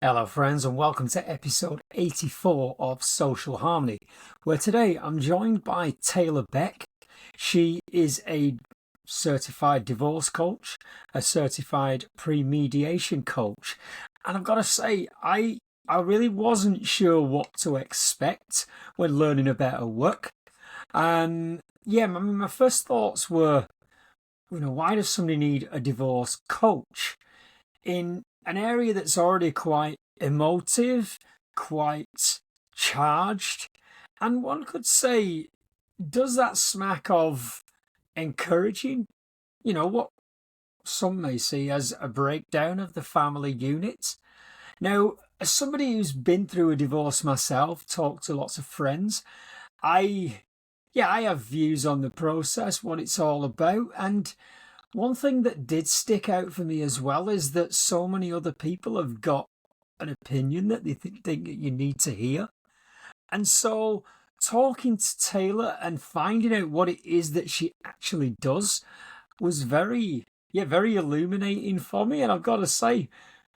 Hello, friends, and welcome to episode 84 of Social Harmony, where today I'm joined by Taylor Beck. She is a certified divorce coach, a certified pre-mediation coach, and I've got to say, I really wasn't sure what to expect when learning about her work. And yeah, my first thoughts were, why does somebody need a divorce coach in an area that's already quite emotive, quite charged, and one could say, does that smack of encouraging, what some may see as a breakdown of the family unit? Now, as somebody who's been through a divorce myself, talked to lots of friends, I, I have views on the process, what it's all about, and one thing that did stick out for me as well is that so many other people have got an opinion that they think that you need to hear. And so talking to Taylor and finding out what it is that she actually does was very illuminating for me. And I've got to say,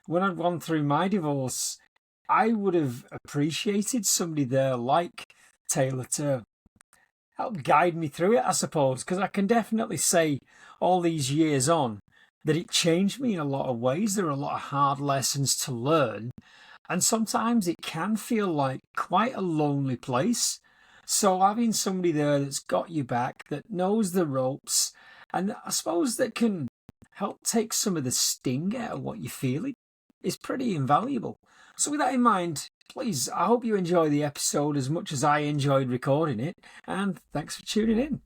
when I've gone through my divorce, I would have appreciated somebody there like Taylor to help guide me through it, I suppose, because I can definitely say all these years on that it changed me in a lot of ways. There are a lot of hard lessons to learn, and sometimes it can feel like quite a lonely place. So having somebody there that's got you back, that knows the ropes, and I suppose that can help take some of the sting out of what you're feeling is pretty invaluable. So with that in mind, please, I hope you enjoy the episode as much as I enjoyed recording it, and thanks for tuning in.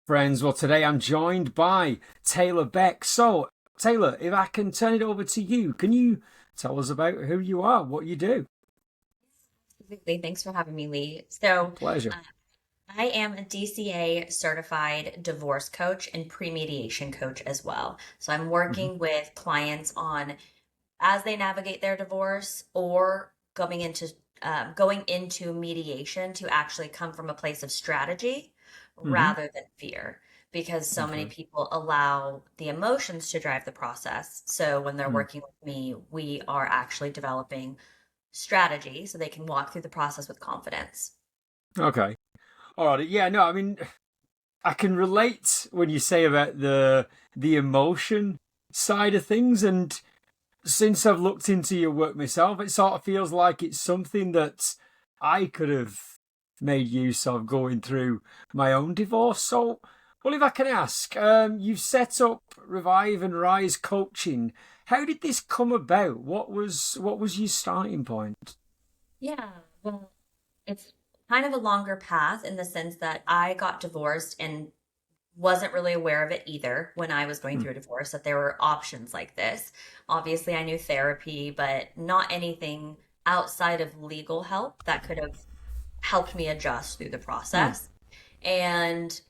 Friends, well, today I'm joined by Taylor Beck. So, Taylor, if I can turn it over to you, can you tell us about who you are, what you do? Absolutely. Thanks for having me, Lee. So, Pleasure. uh, I am a DCA certified divorce coach and pre-mediation coach as well. So, I'm Hmm. working with clients on as they navigate their divorce or going into mediation to actually come from a place of strategy Hmm. rather than fear. Because so many Okay. people allow the emotions to drive the process. So when they're Mm. working with me, we are actually developing strategy so they can walk through the process with confidence. Okay. All right. Yeah, no, I mean, I can relate when you say about the emotion side of things, and since I've looked into your work myself, it sort of feels like it's something that I could have made use of going through my own divorce. So, well, if I can ask, you've set up Revive and Rise coaching. How did this come about? What was your starting point? Yeah, well, it's kind of a longer path in the sense that I got divorced and wasn't really aware of it either when I was going Hmm. through a divorce, that there were options like this. Obviously, I knew therapy, but not anything outside of legal help that could have helped me adjust through the Hmm. process. And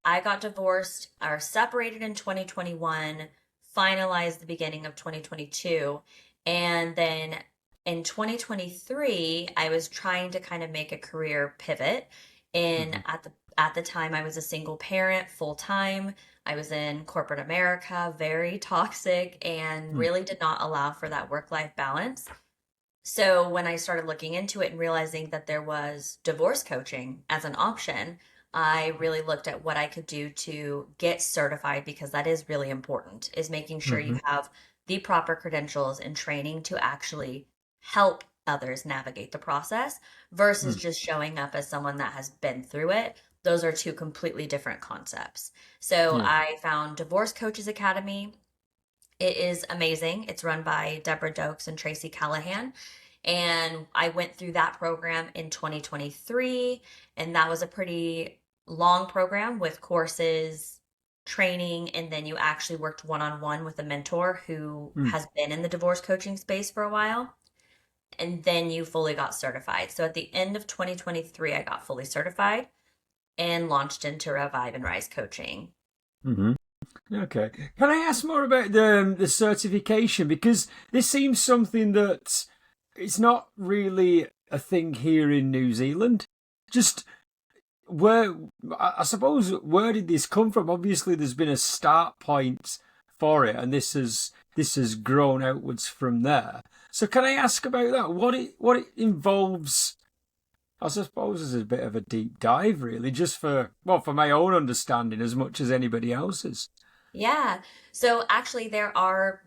I got divorced or separated in 2021, finalized the beginning of 2022. And then in 2023, I was trying to kind of make a career pivot. In Hmm. at the time I was a single parent full time. I was in corporate America, very toxic and Hmm. really did not allow for that work-life balance. So when I started looking into it and realizing that there was divorce coaching as an option, I really looked at what I could do to get certified because that is really important, is making sure you Hmm. have the proper credentials and training to actually help others navigate the process versus Hmm. just showing up as someone that has been through it. Those are two completely different concepts. So Yeah. I found Divorce Coaches Academy. It is amazing. It's run by Deborah Dokes and Tracy Callahan. And I went through that program in 2023. And that was a pretty long program with courses, training, and then you actually worked one on one with a mentor who Hmm. has been in the divorce coaching space for a while. And then you fully got certified. So at the end of 2023, I got fully certified and launched into Revive and Rise coaching. Hmm. Okay. Can I ask more about the certification? Because this seems something that it's not really a thing here in New Zealand. Just where, I suppose, where did this come from? Obviously, there's been a start point for it, and this has grown outwards from there. So, can I ask about that? What it involves? I suppose is a bit of a deep dive, really, just for my own understanding as much as anybody else's. Yeah. So actually, there are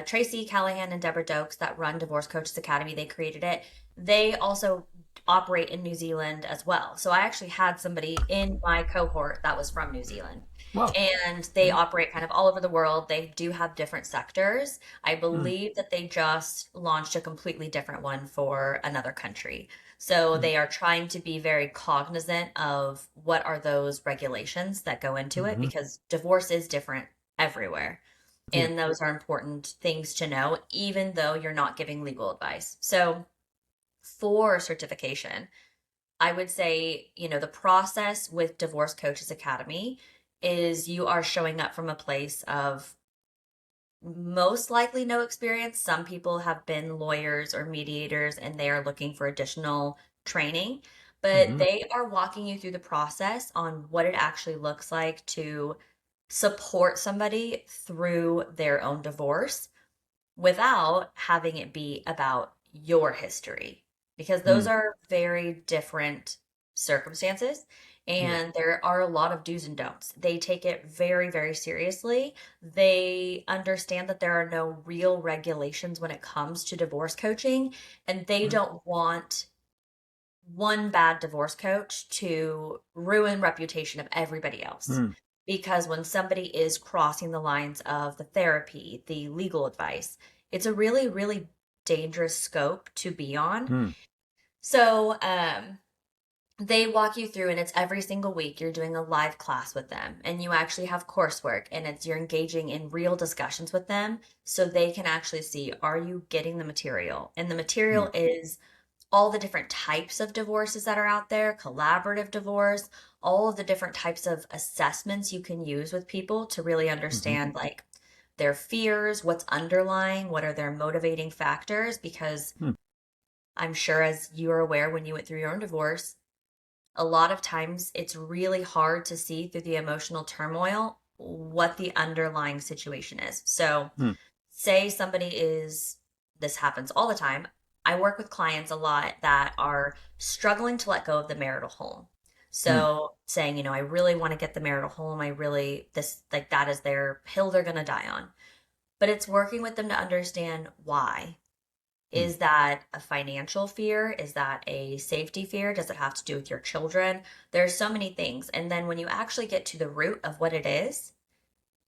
Tracy Callahan and Deborah Dokes that run Divorce Coaches Academy. They created it. They also operate in New Zealand as well. So I actually had somebody in my cohort that was from New Zealand. Well, And they operate kind of all over the world. They do have different sectors. I mm, believe that they just launched a completely different one for another country. So mm, they are trying to be very cognizant of what are those regulations that go into it mhm, because divorce is different everywhere. yeah, And those are important things to know, even though you're not giving legal advice. So for certification, I would say, the process with Divorce Coaches Academy is you are showing up from a place of most likely no experience. Some people have been lawyers or mediators and they are looking for additional training, but mhm, they are walking you through the process on what it actually looks like to support somebody through their own divorce without having it be about your history because those mm, are very different circumstances yeah, and there are a lot of do's and don'ts. They take it very, very seriously. They understand that there are no real regulations when it comes to divorce coaching, and they right, don't want one bad divorce coach to ruin reputation of everybody else. mm, Because when somebody is crossing the lines of the therapy, the legal advice, it's a really, really dangerous scope to be on. mm, So, they walk you through and it's every single week you're doing a live class with them and you actually have coursework and it's you're engaging in real discussions with them so they can actually see are you getting the material, and the mm, material is all the different types of divorces that are out there, collaborative divorce, all of the different types of assessments you can use with people to really mhm, understand like their fears, what's underlying, what are their motivating factors. Because mm, I'm sure, as you are aware, when you went through your own divorce, a lot of times it's really hard to see through the emotional turmoil what the underlying situation is. So, mm, say somebody is, this happens all the time. I work with clients a lot that are struggling to let go of the marital home. mm, So, saying, I really want to get the marital home. I really, this, like, that is their hill they're going to die on. But it's working with them to understand why. mm, Is that a financial fear? Is that a safety fear? Does it have to do with your children? There's so many things. And then when you actually get to the root of what it is,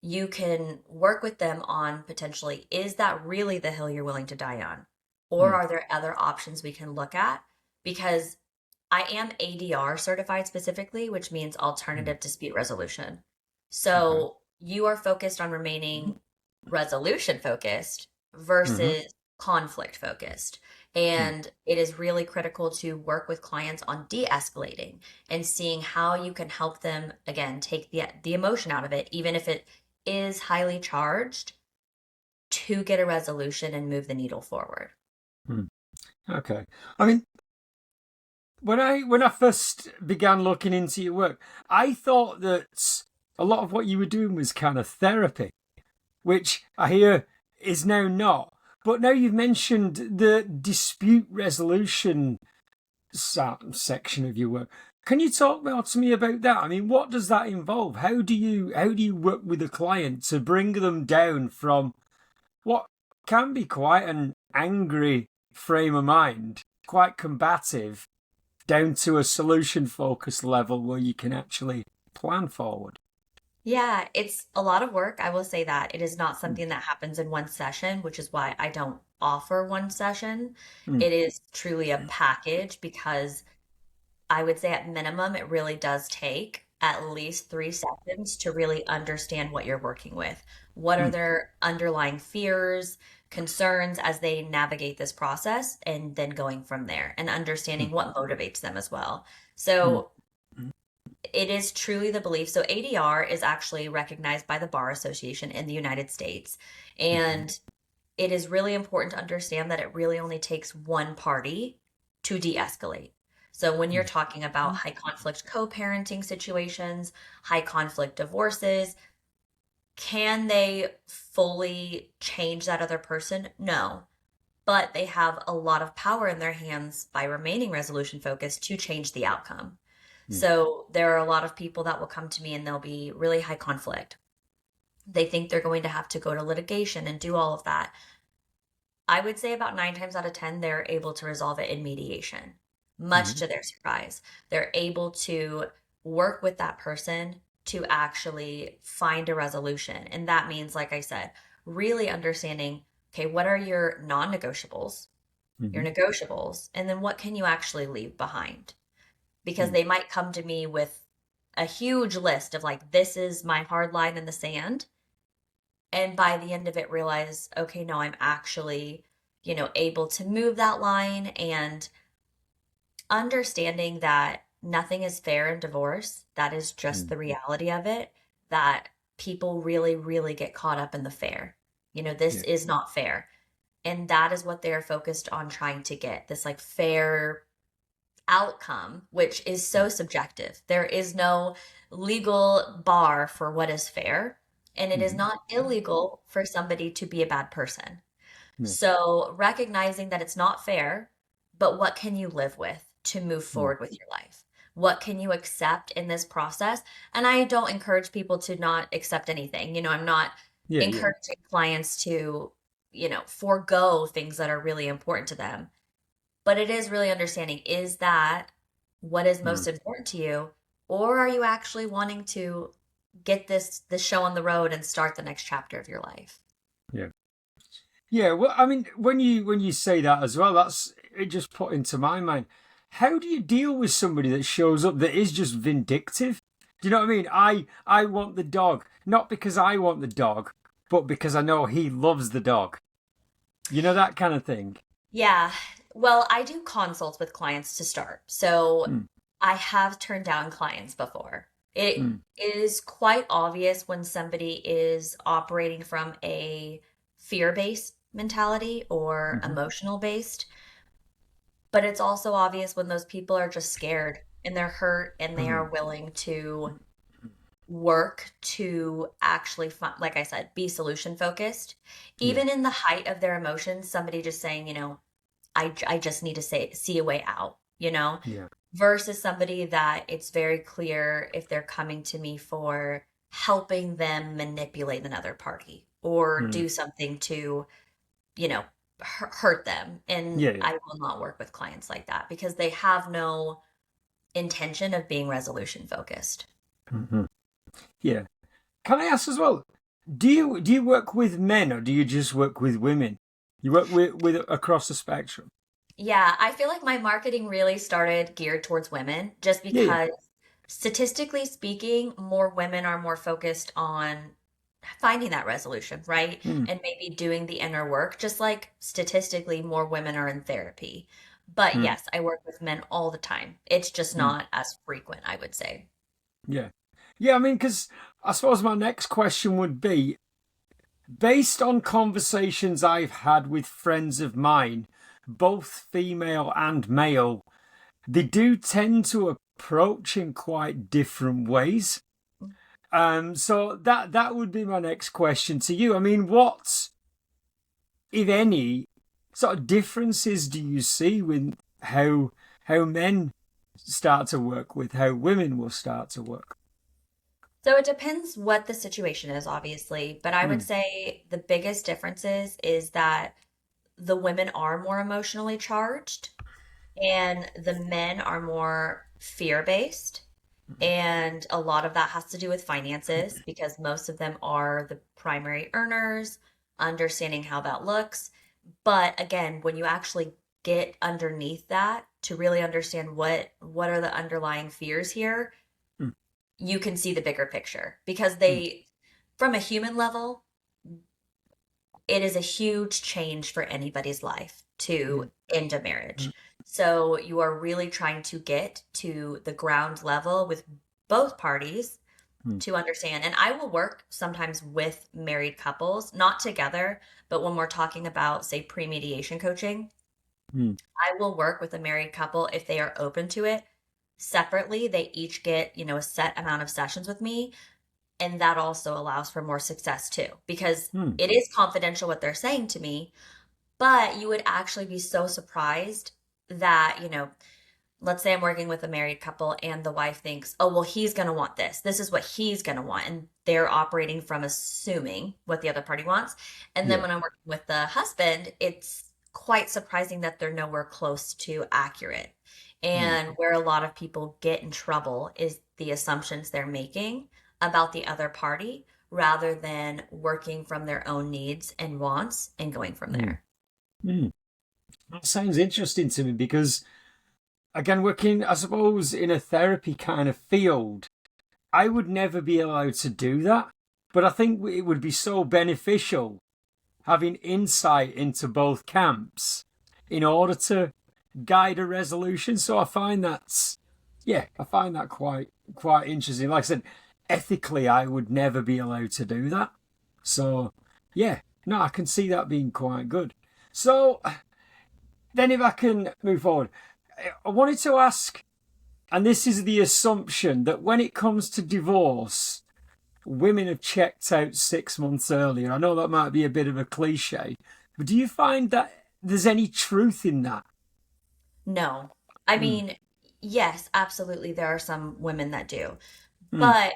you can work with them on potentially, is that really the hill you're willing to die on? Or mm, are there other options we can look at? Because I am ADR certified specifically, which means mm, alternative dispute resolution. okay, So you are focused on remaining resolution focused mhm, versus conflict focused. mm, And it is really critical to work with clients on de escalating and seeing how you can help them, again, take the emotion out of it, even if it is highly charged, to get a resolution and move the needle forward. mm. Okay. I mean, when I first began looking into your work, I thought that a lot of what you were doing was kind of therapy, which I hear is now not. But now you've mentioned the dispute resolution section of your work. Can you talk more to me about that? I mean, what does that involve? How do you work with a client to bring them down from what can be quite an angry frame of mind, quite combative, down to a solution focused level where you can actually plan forward? Yeah, it's a lot of work. I will say that it is not Mm, something that happens in one session, which is why I don't offer one session. mm, It is truly a package because I would say at minimum, it really does take at least 3 sessions to really understand what you're working with. What are mm, their underlying fears, concerns as they navigate this process, and then going from there and mm, understanding what motivates them as well. mm, So it is truly the belief. So ADR is actually recognized by the Bar Association in the United States. Mhm. And it is really important to understand that it really only takes one party to de-escalate. So when you're talking about high conflict co-parenting situations, high conflict divorces, can they fully change that other person? No. But they have a lot of power in their hands by remaining resolution focused to change the outcome. Yeah. So there are a lot of people that will come to me and they'll be really high conflict. They think they're going to have to go to litigation and do all of that. I would say about 9 times out of 10, they're able to resolve it in mediation, much Mhm. to their surprise. They're able to work with that person to actually find a resolution. And that means, like I said, really understanding, okay, what are your non-negotiables, your Mhm. negotiables, and then what can you actually leave behind? Because Mm. they might come to me with a huge list of like, this is my hard line in the sand. And by the end of it, realize, okay, no, I'm actually, able to move that line and understanding that nothing is fair in divorce. That is just Mm. the reality of it, that people really, really get caught up in the fair. This Yeah. is not fair. And that is what they're focused on trying to get, this like fair outcome, which is Mm. so subjective. There is no legal bar for what is fair, and it is Mhm. not illegal for somebody to be a bad person. Yeah. So, recognizing that it's not fair, but what can you live with to move Mm. forward with your life? What can you accept in this process? And I don't encourage people to not accept anything. I'm not Yeah. Yeah. encouraging clients to, forego things that are really important to them, but it is really understanding, is that what is Mm. most important to you? Or are you actually wanting to get this show on the road and start the next chapter of your life? Yeah. Yeah. Well, I mean, when you say that as well, that's it. Just put into my mind. How do you deal with somebody that shows up that is just vindictive? Do you know what I mean? I want the dog, not because I want the dog, but because I know he loves the dog. You know that kind of thing. Yeah. Well, I do consults with clients to start. So Mm. I have turned down clients before. It Mm. is quite obvious when somebody is operating from a fear-based mentality or Mhm. emotional based. But it's also obvious when those people are just scared and they're hurt and they are Mm. willing to work to actually, like I said, be solution focused. Yeah. Even in the height of their emotions, somebody just saying, I just need to see a way out, Yeah. versus somebody that it's very clear if they're coming to me for helping them manipulate another party or Mm. do something to, you know, hurt them. And Yeah. Yeah. I will not work with clients like that because they have no intention of being resolution focused. Mhm. Yeah. Can I ask as well? Do you work with men or do you just work with women? You work with across the spectrum. Yeah, I feel like my marketing really started geared towards women just Yeah. Yeah. because statistically speaking, more women are more focused on finding that resolution, right? Mm. And maybe doing the inner work, just like statistically, more women are in therapy. But Mm. yes, I work with men all the time. It's just Mm. not as frequent, I would say. Yeah. Yeah. I mean, because I suppose my next question would be based on conversations I've had with friends of mine, both female and male, they do tend to approach in quite different ways. So that would be my next question to you. I mean, what, if any, sort of differences do you see with how men start to work with how women will start to work? So it depends what the situation is, obviously. But I would Mm. say the biggest differences is that the women are more emotionally charged and the men are more fear-based. And a lot of that has to do with finances because most of them are the primary earners, understanding how that looks. But again, when you actually get underneath that to really understand what are the underlying fears here, Mm. you can see the bigger picture because Mm. from a human level, it is a huge change for anybody's life to Yeah. end a marriage. So you are really trying to get to the ground level with both parties Mm, to understand. And I will work sometimes with married couples, not together, but when we're talking about, say, pre-mediation coaching, mm, I will work with a married couple if they are open to it. Separately, they each get, a set amount of sessions with me, and that also allows for more success too, because mm, it is confidential what they're saying to me, but you would actually be so surprised that, let's say I'm working with a married couple and the wife thinks, oh, well, he's going to want this. This is what he's going to want. And they're operating from assuming what the other party wants. And then yeah. when I'm working with the husband, it's quite surprising that they're nowhere close to accurate. Mm, And where a lot of people get in trouble is the assumptions they're making about the other party rather than working from their own needs and wants and going from mm, there. mm. That sounds interesting to me because, again, working, I suppose, in a therapy kind of field, I would never be allowed to do that. But I think it would be so beneficial having insight into both camps in order to guide a resolution. So I find that's, yeah, I find that quite interesting. Like I said, ethically, I would never be allowed to do that. So yeah, no, I can see that being quite good. So then, if I can move forward, I wanted to ask, and this is the assumption that when it comes to divorce, women have checked out 6 months earlier. I know that might be a bit of a cliche, but do you find that there's any truth in that? No. I Mm, mean, yes, absolutely, there are some women that do, mm, but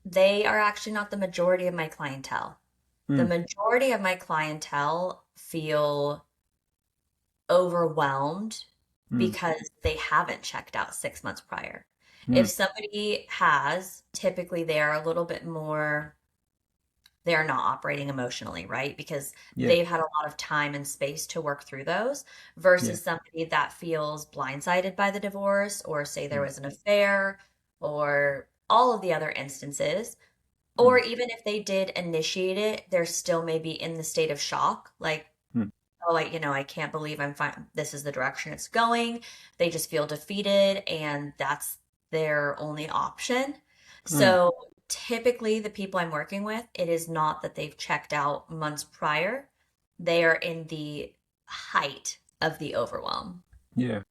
they are actually not the majority of my clientele. The mm, majority of my clientele feel overwhelmed mm, because they haven't checked out 6 months prior. If mm. somebody has, typically they are a little bit more, they're not operating emotionally, right? Because Yeah, they've had a lot of time and space to work through those yeah, versus somebody that feels blindsided by the divorce, or say there mm, was an affair, or all of the other instances. Or mm, even if they did initiate it, they're still maybe in the state of shock, like, mm, oh, I can't believe I'm fine. This is the direction it's going. They just feel defeated, and that's their only option. mm. So typically, the people I'm working with, it is not that they've checked out months prior. They are in the height of the overwhelm. Yeah,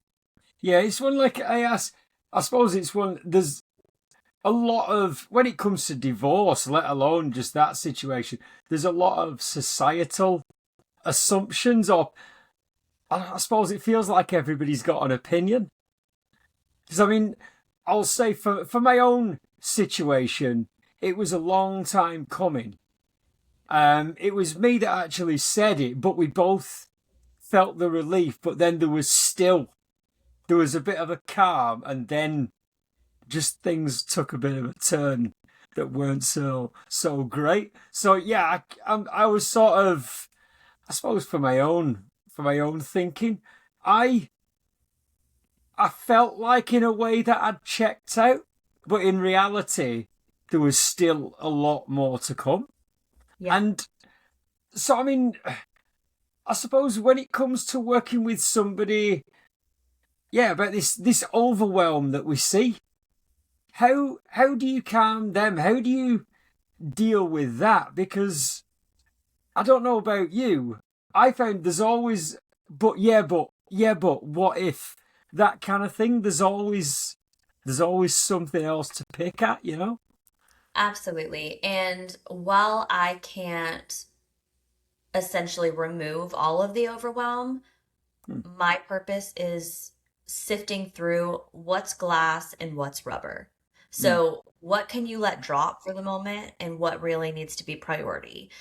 yeah. It's one like I ask. I suppose it's one. There's a lot of when it comes to divorce, let alone just that situation. There's a lot of societal assumptions, or I suppose it feels like everybody's got an opinion. Because I mean, I'll say for my own situation, it was a long time coming. It was me that actually said it, but we both felt the relief. But then there was a bit of a calm, and then just things took a bit of a turn that weren't so great. So yeah, I was sort of, I suppose for my own thinking, I I felt like in a way that I'd checked out, but in reality, there was still a lot more to come. Yeah, And so, I mean, I suppose when it comes to working with somebody, yeah, about this overwhelm that we see, how do you calm them? How do you deal with that? Because I don't know about you, I found there's always, but what if that kind of thing? There's always something else to pick at, you know? absolutely. And while I can't essentially remove all of the overwhelm, Hmm, my purpose is sifting through what's glass and what's rubber. hmm, So, what can you let drop for the moment and what really needs to be priority?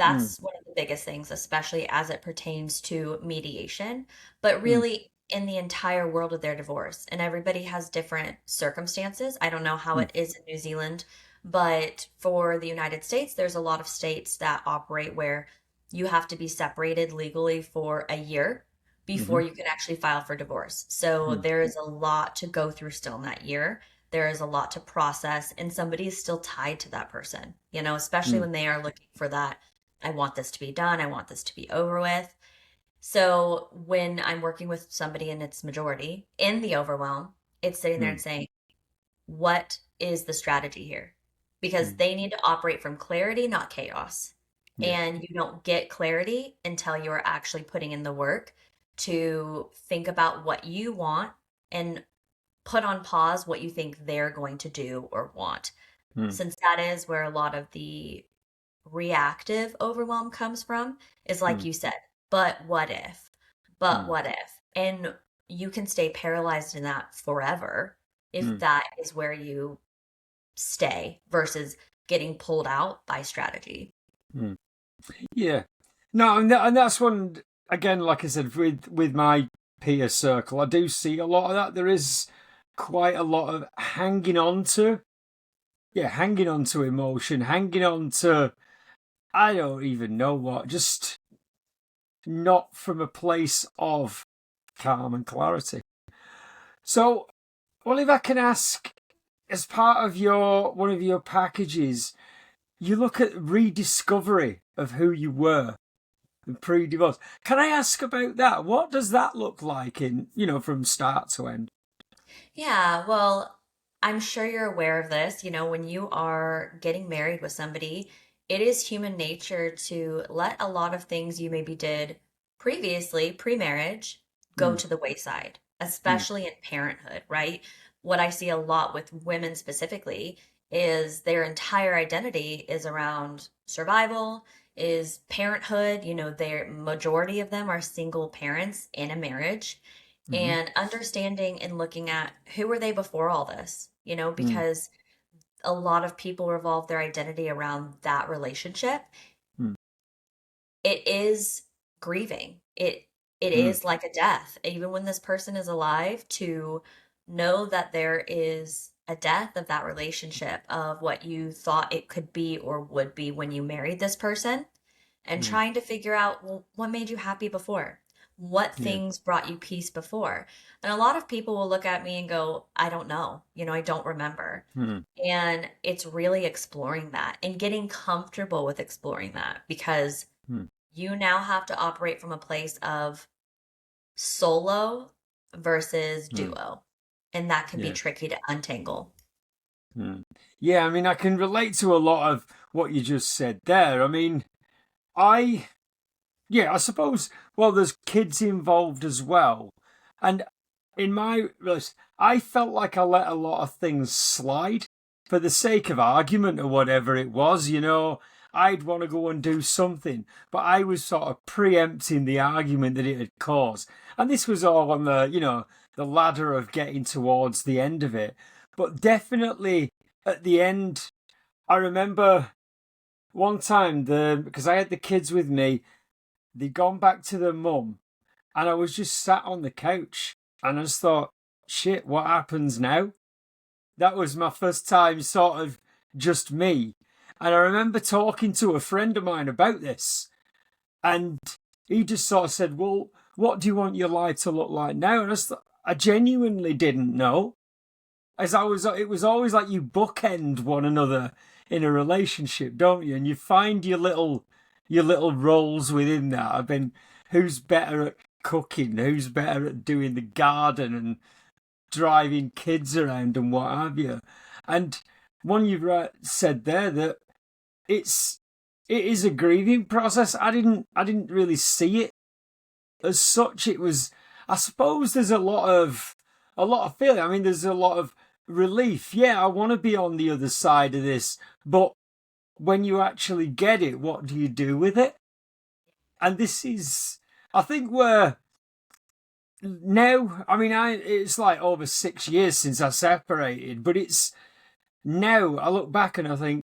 hmm, That's one of the biggest things, especially as it pertains to mediation, but hmm, really in the entire world of their divorce. And everybody has different circumstances. I don't know how hmm, it is in New Zealand, but for the United States, there's a lot of states that operate where you have to be separated legally for a year before hmm, you can actually file for divorce. So hmm, there is a lot to go through still in that year. There is a lot to process, and somebody is still tied to that person, especially hmm, when they are looking for that. I want this to be done. I want this to be over with. So when I'm working with somebody and it's majority in the overwhelm, it's sitting there hmm, and saying, what is the strategy here? Because Mm. they need to operate from clarity, not chaos. Yeah. And you don't get clarity until you are actually putting in the work to think about what you want and put on pause what you think they're going to do or want. Mm. Since that is where a lot of the reactive overwhelm comes from, is like Mm. you said, but what if? But Mm. what if? And you can stay paralyzed in that forever if Mm. that is where you stay versus getting pulled out by strategy. Mm. Yeah. No, and that's one again. Like I said, with my peer circle, I do see a lot of that. There is quite a lot of hanging on to emotion, hanging on to I don't even know what, just not from a place of calm and clarity. So, well, if I can ask, as part of your one of your packages, you look at rediscovery of who you were pre-divorce. Can I ask about that? What does that look like from start to end? Yeah, well, I'm sure you're aware of this. When you are getting married with somebody, it is human nature to let a lot of things you maybe did previously, pre-marriage, go Mm. to the wayside, Mm. especially in parenthood, right? What I see a lot with women specifically is their entire identity is around survival, is parenthood. Their majority of them are single parents in a marriage Mm. and understanding and looking at who were they before all this, Mm. because a lot of people revolve their identity around that relationship. Mm. It is grieving. It Mm. is like a death, even when this person is alive, to know that there is a death of that relationship, of what you thought it could be or would be when you married this person, and Mm. trying to figure out, well, what made you happy before? What Yeah. things brought you peace before? And a lot of people will look at me and go, I don't know. I don't remember. Mm. And it's really exploring that and getting comfortable with exploring that, because Mm. you now have to operate from a place of solo versus Mm. duo. And that can be Yeah. tricky to untangle. Mm. Yeah, I mean, I can relate to a lot of what you just said there. I mean, I, yeah, I suppose, well, there's kids involved as well. And in my, I felt like I let a lot of things slide for the sake of argument or whatever it was. I'd want to go and do something, but I was sort of preempting the argument that it had caused. And this was all on the ladder of getting towards the end of it. But definitely at the end, I remember one time because I had the kids with me, they'd gone back to their mum, and I was just sat on the couch, and I just thought, shit, what happens now? That was my first time, sort of just me. And I remember talking to a friend of mine about this, and he just sort of said, well, what do you want your life to look like now? And I genuinely didn't know. It was always like you bookend one another in a relationship, don't you? And you find your little roles within that. I've been who's better at cooking, who's better at doing the garden and driving kids around and what have you. And one you've said there that it's it is a grieving process. I didn't really see it as such. It was, I suppose, there's a lot of feeling. I mean, there's a lot of relief. Yeah, I want to be on the other side of this, but when you actually get it, what do you do with it? And this is, I think, where now. I mean, it's like over 6 years since I separated, but it's now I look back and I think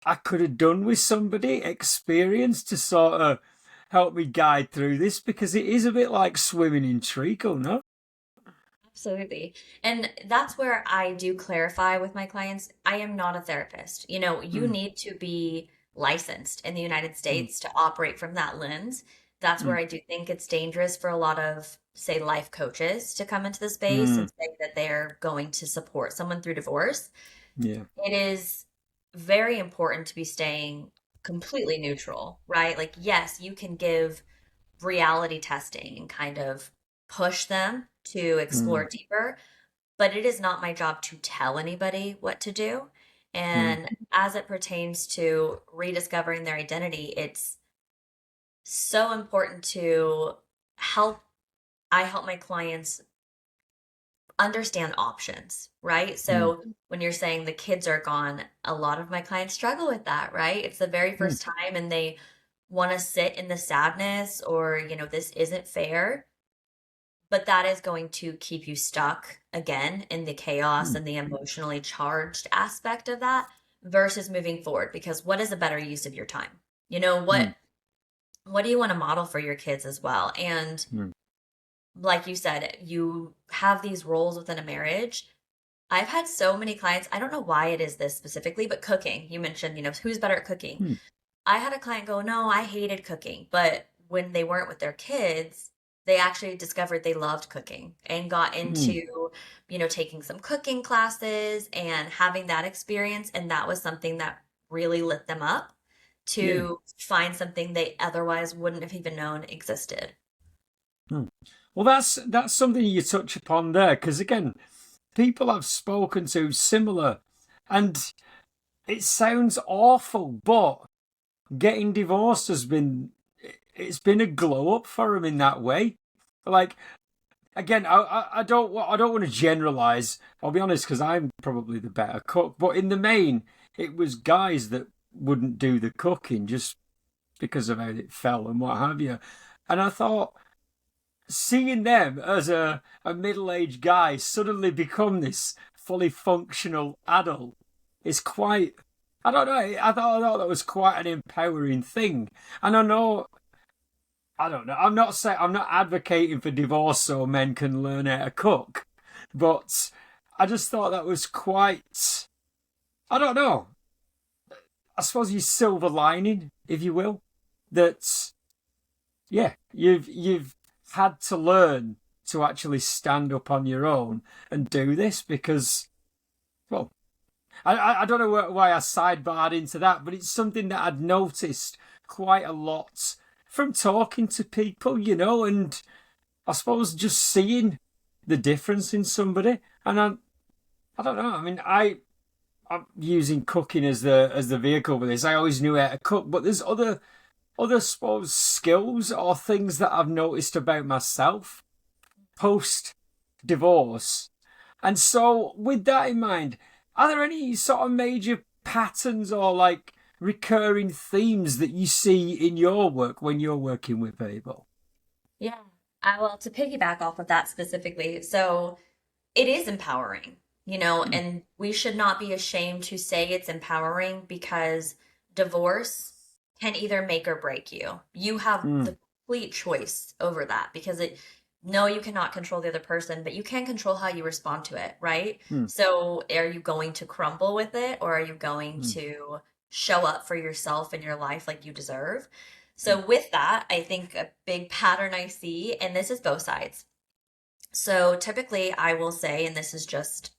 I could have done with somebody experienced to sort of help me guide through this, because it is a bit like swimming in treacle, no? Absolutely. And that's where I do clarify with my clients. I am not a therapist. You Mm. need to be licensed in the United Mm. States to operate from that lens. That's where Mm. I do think it's dangerous for a lot of, say, life coaches to come into the space Mm. and say that they're going to support someone through divorce. Yeah. It is very important to be staying completely neutral, right? Like, yes, you can give reality testing and kind of push them to explore Mm. deeper, but it is not my job to tell anybody what to do. mm, And as it pertains to rediscovering their identity, it's so important to help I help my clients understand options, right? mm, So when you're saying the kids are gone, a lot of my clients struggle with that, right? It's the very mm, first time and they want to sit in the sadness or, this isn't fair, but that is going to keep you stuck again in the chaos mm, and the emotionally charged aspect of that versus moving forward because what is a better use of your time? You know, mm, what do you want to model for your kids as well? And mm, like you said, you have these roles within a marriage. I've had so many clients, I don't know why it is this specifically, but cooking. You mentioned, who's better at cooking? mm. I had a client go, "No, I hated cooking." But when they weren't with their kids, they actually discovered they loved cooking and got Mm, into, taking some cooking classes and having that experience. And that was something that really lit them up yeah. to find something they otherwise wouldn't have even known existed. Mm. Well, that's something you touch upon there, because again, people I've spoken to similar, and it sounds awful, but getting divorced it's been a glow up for them in that way. Like again, I don't want to generalize. I'll be honest, because I'm probably the better cook, but in the main, it was guys that wouldn't do the cooking just because of how it fell and what have you. And I thought, seeing them as a middle-aged guy suddenly become this fully functional adult is quite, I don't know, I thought that was quite an empowering thing. And I don't know, I'm not advocating for divorce so men can learn how to cook, but I just thought that was quite, I don't know, I suppose your silver lining, if you will, that yeah, you've had to learn to actually stand up on your own and do this because, well, I don't know why I sidebarred into that, but it's something that I'd noticed quite a lot from talking to people, and I suppose just seeing the difference in somebody. And I don't know. I mean, I'm using cooking as the vehicle for this. I always knew how to cook, but there's other suppose skills or things that I've noticed about myself post divorce. And so with that in mind, are there any sort of major patterns or like recurring themes that you see in your work when you're working with people? Yeah. Well, to piggyback off of that specifically, so it is empowering, Mm, and we should not be ashamed to say it's empowering because divorce can either make or break you. You have mm, the complete choice over that because no, you cannot control the other person, but you can control how you respond to it, right? mm, So are you going to crumble with it or are you going mm, to show up for yourself and your life like you deserve? mm, So with that, I think a big pattern I see, and this is both sides. So typically, I will say, and this is just,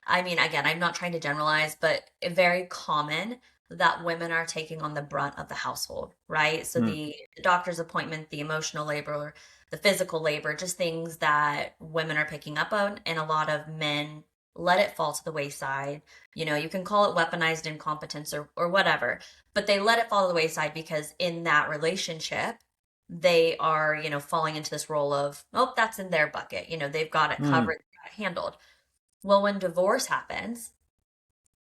I mean, again, I'm not trying to generalize, but very common that women are taking on the brunt of the household, right? So mm, the doctor's appointment, the emotional labor, the physical labor, just things that women are picking up on, and a lot of men let it fall to the wayside. You can call it weaponized incompetence or whatever, but they let it fall to the wayside because in that relationship, they are, falling into this role of, oh, that's in their bucket. They've got it mm, covered, got it handled. Well, when divorce happens,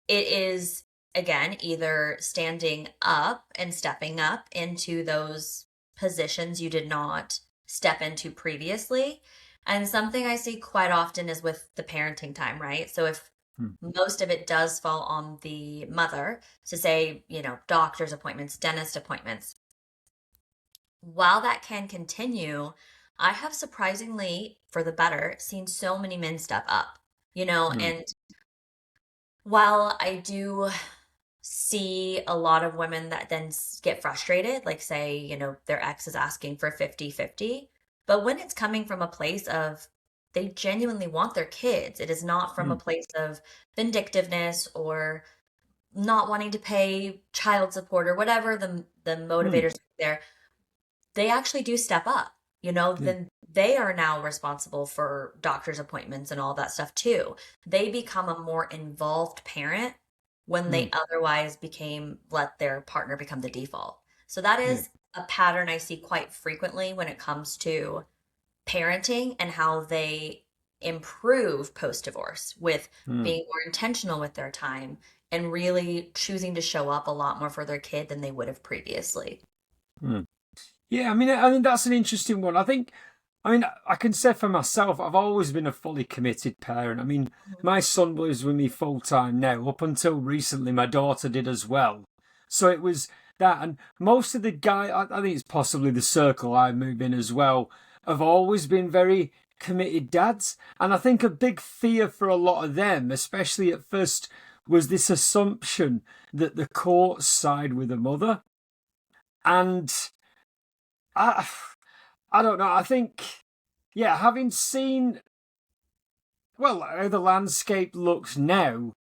it is again either standing up and stepping up into those positions you did not step into previously. And something I see quite often is with the parenting time, right? So if mm, most of it does fall on the mother, to say, doctor's appointments, dentist appointments, while that can continue, I have surprisingly, for the better, seen so many men step up, mm, and while I do see a lot of women that then get frustrated, like say, their ex is asking for 50-50, but when it's coming from a place of they genuinely want their kids, it is not from a mm, place of vindictiveness or not wanting to pay child support or whatever the mm, motivators there, they actually do step up. Yeah. then they are now responsible for doctor's appointments and all that stuff too. They become a more involved parent when they Mm. otherwise let their partner become the default. So that Yeah. is a pattern I see quite frequently when it comes to parenting and how they improve post divorce with Mm. being more intentional with their time and really choosing to show up a lot more for their kid than they would have previously. Mm. Yeah, I mean that's an interesting one. I mean, I can say for myself, I've always been a fully committed parent. I mean, Mhm. my son lives with me full time now. Up until recently, my daughter did as well. So it was that, and most of the I think it's possibly the circle I move in as well, have always been very committed dads. And I think a big fear for a lot of them, especially at first, was this assumption that the courts side with the mother. And I, I don't know. I think, yeah, having seen, well, how the landscape looks now,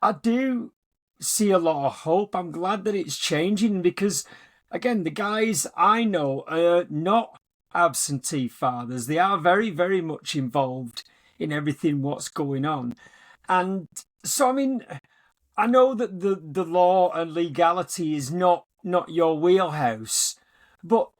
I do see a lot of hope. I'm glad that it's changing because, again, the guys I know are not absentee fathers. They are very, very much involved in everything what's going on. And so, I mean, I know that the law and legality is not your wheelhouse, but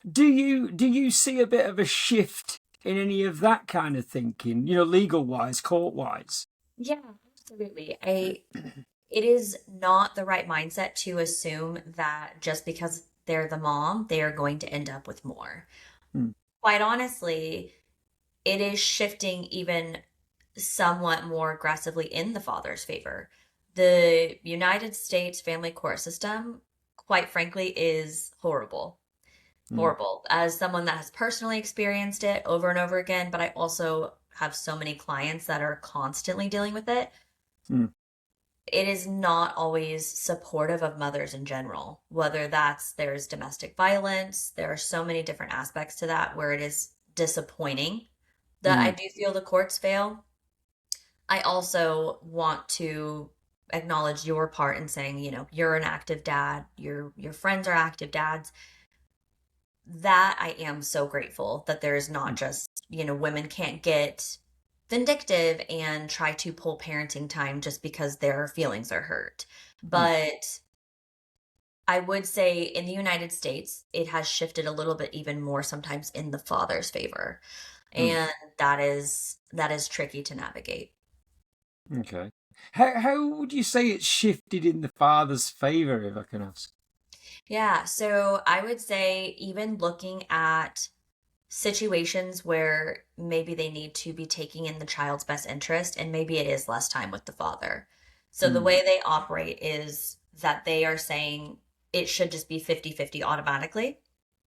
do you see a bit of a shift in any of that kind of thinking? Legal wise, court wise. Yeah, absolutely. It is not the right mindset to assume that just because they're the mom, they are going to end up with more. Mm. Quite honestly, it is shifting even somewhat more aggressively in the father's favor. The United States family court system, quite frankly, is horrible. Mm. Horrible. As someone that has personally experienced it over and over again, but I also have so many clients that are constantly dealing with it. Mm. It is not always supportive of mothers in general, whether there's domestic violence. There are so many different aspects to that where it is disappointing that I Mm. do feel the courts fail. I also want to acknowledge your part in saying, you're an active dad, your friends are active dads. That I am so grateful that there is not Mm. just, women can't get vindictive and try to pull parenting time just because their feelings are hurt. Mm. But I would say in the United States, it has shifted a little bit even more sometimes in the father's favor. Mm. And that is tricky to navigate. Okay. How would you say it's shifted in the father's favour, if I can ask? Yeah, so I would say even looking at situations where maybe they need to be taking in the child's best interest and maybe it is less time with the father. So the Mm. way they operate is that they are saying it should just be 50-50 automatically,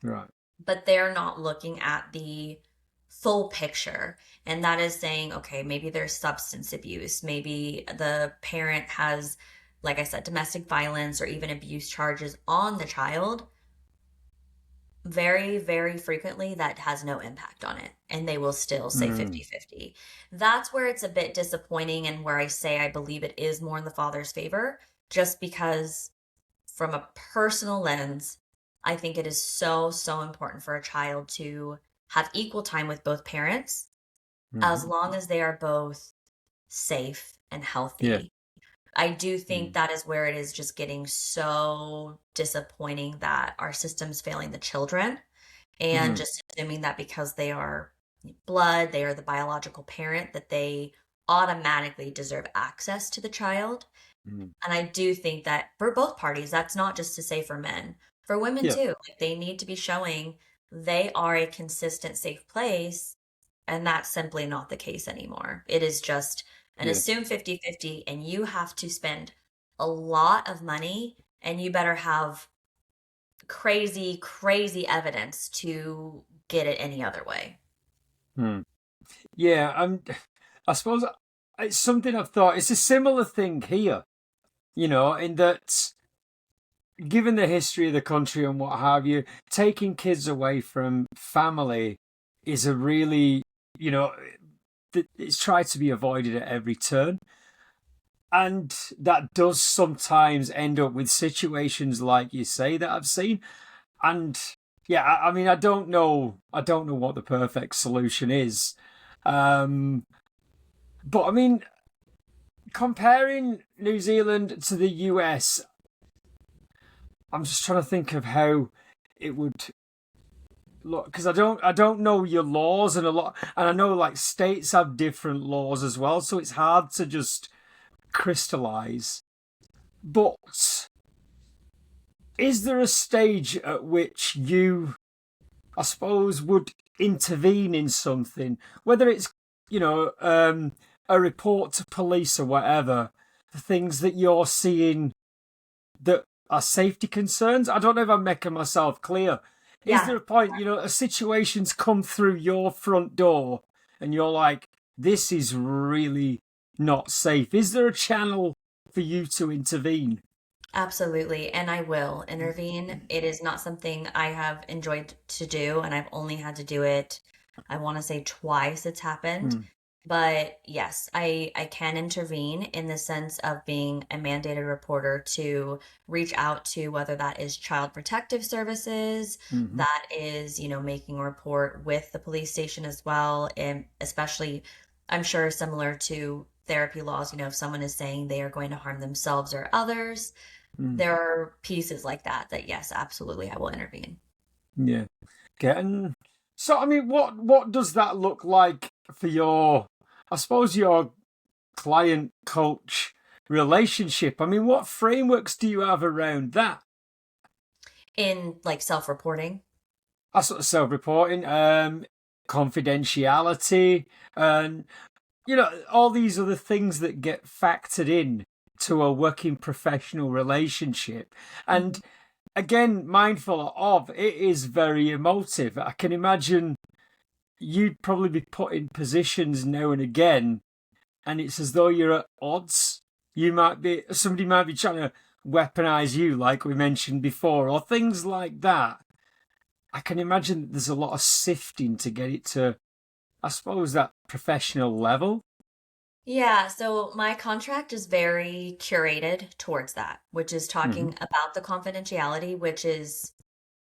Right. but they're not looking at the full picture. And that is saying, okay, maybe there's substance abuse, maybe the parent has, like I said, domestic violence or even abuse charges on the child. Very, very frequently that has no impact on it, and they will still say Mm. 50-50. That's where it's a bit disappointing and where I say I believe it is more in the father's favor, just because from a personal lens, I think it is so, so important for a child to have equal time with both parents as Mm. long as they are both safe and Yeah. healthy. I do think Mm. that is where it is just getting so disappointing that our system's failing the children and Mm. just assuming that because they are blood, they are the biological parent, that they automatically deserve access to the child. Mm. And I do think that for both parties, that's not just to say for men, for women Yeah. too. Like they need to be showing they are a consistent, safe place. And that's simply not the case anymore. It is just an Yeah. assume 50-50, and you have to spend a lot of money and you better have crazy, crazy evidence to get it any other way. Mm. Yeah. I suppose it's something I've thought. It's a similar thing here, in that given the history of the country and what have you, taking kids away from family is a really, you know, it's tried to be avoided at every turn. And that does sometimes end up with situations like you say that I've seen. And Yeah, I mean, I don't know what the perfect solution is. Um, but I mean, comparing New Zealand to the US, I'm just trying to think of how it would look because I don't know your laws and a lot, and I know like states have different laws as well, so it's hard to just crystallize. But is there a stage at which you, I suppose, would intervene in something, whether it's you know um, a report to police or whatever, the things that you're seeing that are safety concerns? I don't know if I'm making myself clear. Is Yeah. there a point, a situation's come through your front door and you're like, this is really not safe? Is there a channel for you to intervene? Absolutely, and I will intervene. It is not something I have enjoyed to do, and I've only had to do it, I want to say twice it's happened. Mm, But yes, I can intervene in the sense of being a mandated reporter to reach out to whether that is child protective services, hmm that is, making a report with the police station as well, and especially I'm sure similar to therapy laws, if someone is saying they are going to harm themselves or others, mm, there are pieces like that yes, absolutely, I will intervene. yeah. Getting so I mean, what does that look like for your, I suppose, your client coach relationship? I mean, what frameworks do you have around that? In like self-reporting. I sort of self-reporting, confidentiality, and all these other things that get factored in to a working professional relationship. And Mhm. again, mindful of it is very emotive. I can imagine you'd probably be put in positions now and again, and it's as though you're at odds. Somebody might be trying to weaponize you, like we mentioned before, or things like that. I can imagine there's a lot of sifting to get it to, I suppose, that professional level. Yeah, so my contract is very curated towards that, which is Hmm talking about the confidentiality, which is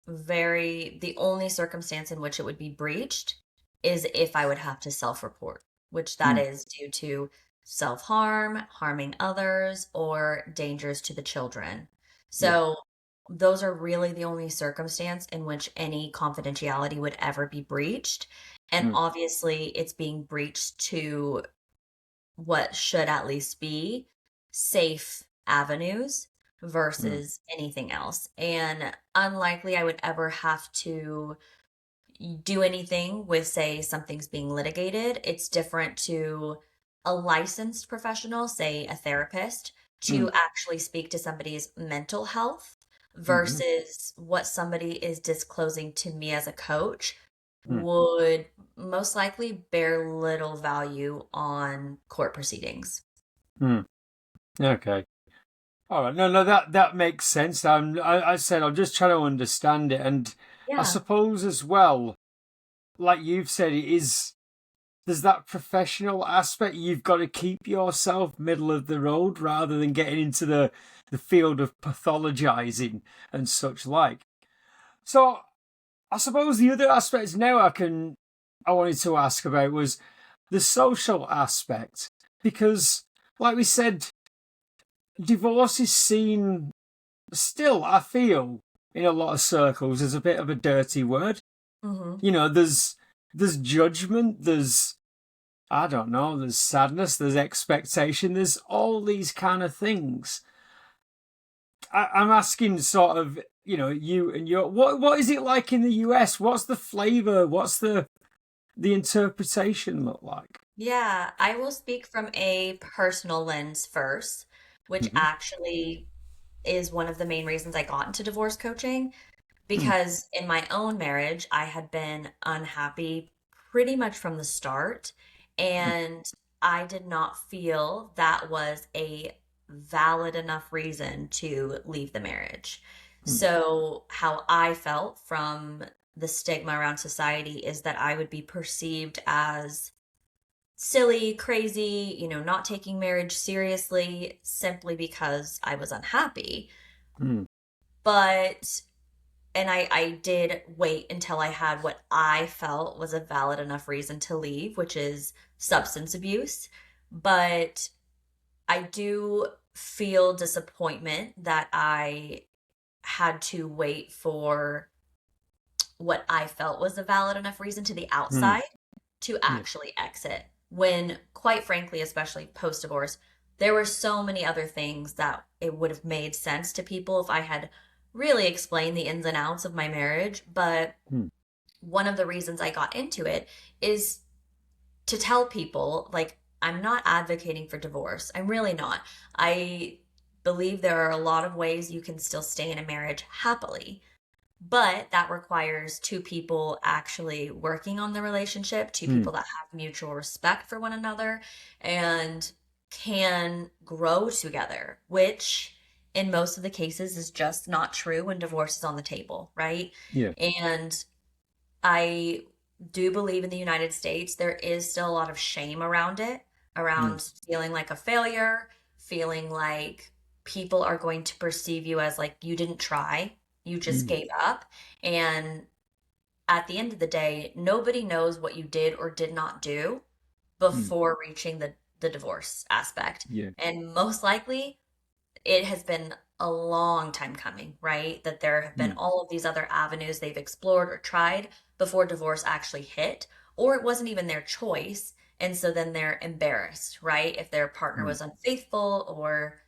the only circumstance in which it would be breached is if I would have to self-report, which that Mm, is due to self-harm, harming others, or dangers to the children. yeah. So those are really the only circumstance in which any confidentiality would ever be breached. And Mm, obviously, it's being breached to what should at least be safe avenues mm, versus anything else. And unlikely I would ever have to do anything with, say, something's being litigated. It's different to a licensed professional, say a therapist, to mm, actually speak to somebody's mental health mm, versus what somebody is disclosing to me as a coach mm, would most likely bear little value on court proceedings. mm. Okay. All right. No, no, that makes sense. I said I'm just trying to understand it, and I Yeah. suppose as well, like you've said, it is. There's that professional aspect. You've got to keep yourself middle of the road rather than getting into the field of pathologizing and such like. So I suppose the other aspects now I wanted to ask about was the social aspect because, like we said, divorce is seen still, I feel, in a lot of circles as a bit of a dirty word. Hmm. There's judgment, there's, I don't know, there's sadness, there's expectation, there's all these kind of things. I'm asking sort of, you and your what is it like in the US? What's the flavor? What's the interpretation look like? Yeah, I will speak from a personal lens first, which Mm-hmm. actually is one of the main reasons I got into divorce coaching. Mm, Because in my own marriage, I had been unhappy pretty much from the start, mm, and I did not feel that was a valid enough reason to leave the marriage. mm, So, how I felt from the stigma around society is that I would be perceived as silly, crazy, not taking marriage seriously simply because I was unhappy. mm, But I did wait until I had what I felt was a valid enough reason to leave, which is substance abuse. But I do feel disappointment that I had to wait for what I felt was a valid enough reason to the Mm. outside to Yeah. actually exit. When, quite frankly, especially post divorce, there were so many other things that it would have made sense to people if I had really explained the ins and outs of my marriage. But Mm. one of the reasons I got into it is to tell people, like, I'm not advocating for divorce. I'm really not. I believe there are a lot of ways you can still stay in a marriage happily, but that requires two people actually working on the relationship, two Mm. people that have mutual respect for one another and can grow together, which in most of the cases is just not true when divorce is on the table, right? Yeah. And I do believe in the United States, there is still a lot of shame around it, Yeah. around feeling like a failure, feeling like people are going to perceive you as like you didn't try, you just Mm. gave up. And at the end of the day, nobody knows what you did or did not do Mm. before reaching the divorce aspect. Yeah. And most likely, it has been a long time coming, right? That there have been Mm. all of these other avenues they've explored or tried before divorce actually hit, or it wasn't even their choice. And so then they're embarrassed, right? If their partner Mm. was unfaithful or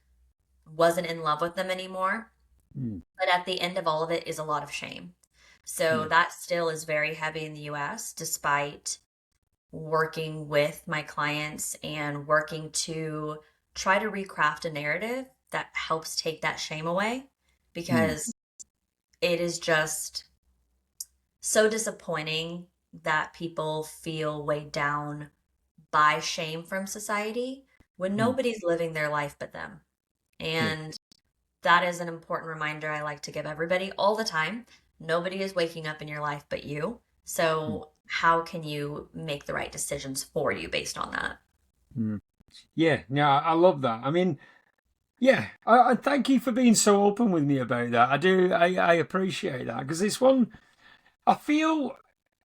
wasn't in love with them anymore. Mm. But at the end of all of it is a lot of shame. So Yeah. that still is very heavy in the US, despite working with my clients and working to try to recraft a narrative that helps take that shame away Mm. because it is just so disappointing that people feel weighed down by shame from society when Mm. nobody's living their life but them. Yeah. And that is an important reminder I like to give everybody all the time. Nobody is waking up in your life but you. Mm. So, how can you make the right decisions for you based on that? Mm. Yeah. Yeah. I love that. I mean, yeah. I thank you for being so open with me about that. I do. I appreciate that because it's one. I feel.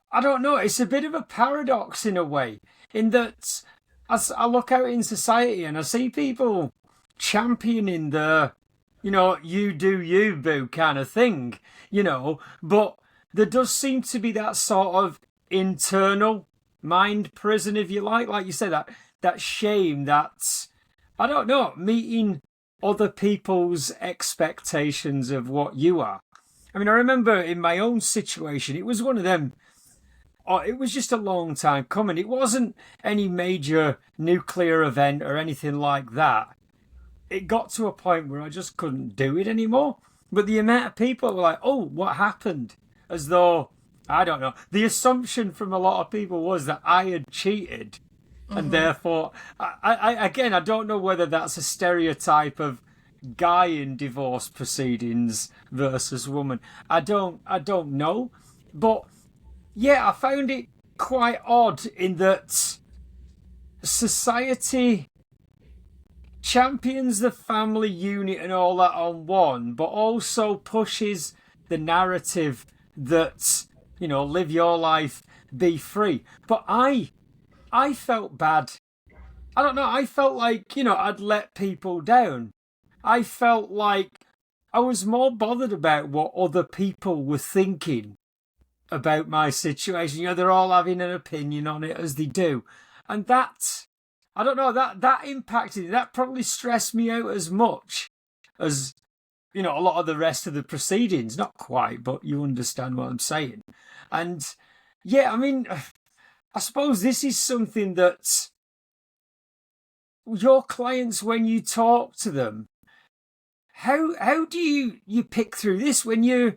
I don't know. It's a bit of a paradox in a way, in that as I look out in society and I see people championing the, you do you, boo kind of thing, but there does seem to be that sort of internal mind prison, if you like you said, that shame, that's, I don't know, meeting other people's expectations of what you are. I mean, I remember in my own situation, it was one of them. Oh, it was just a long time coming. It wasn't any major nuclear event or anything like that. It got to a point where I just couldn't do it anymore. But the amount of people were like, oh, what happened? As though, I don't know. The assumption from a lot of people was that I had cheated. And Hmm. therefore, again, I don't know whether that's a stereotype of guy in divorce proceedings versus woman. I don't know. But yeah, I found it quite odd in that society champions the family unit and all that on one, but also pushes the narrative that, live your life, be free. But I felt bad. I don't know. I felt like, I'd let people down. I felt like I was more bothered about what other people were thinking about my situation. They're all having an opinion on it as they do. And that, I don't know, that impacted me. That probably stressed me out as much as, a lot of the rest of the proceedings. Not quite, but you understand what I'm saying. And yeah, I mean, I suppose this is something that your clients, when you talk to them, how do you pick through this when you're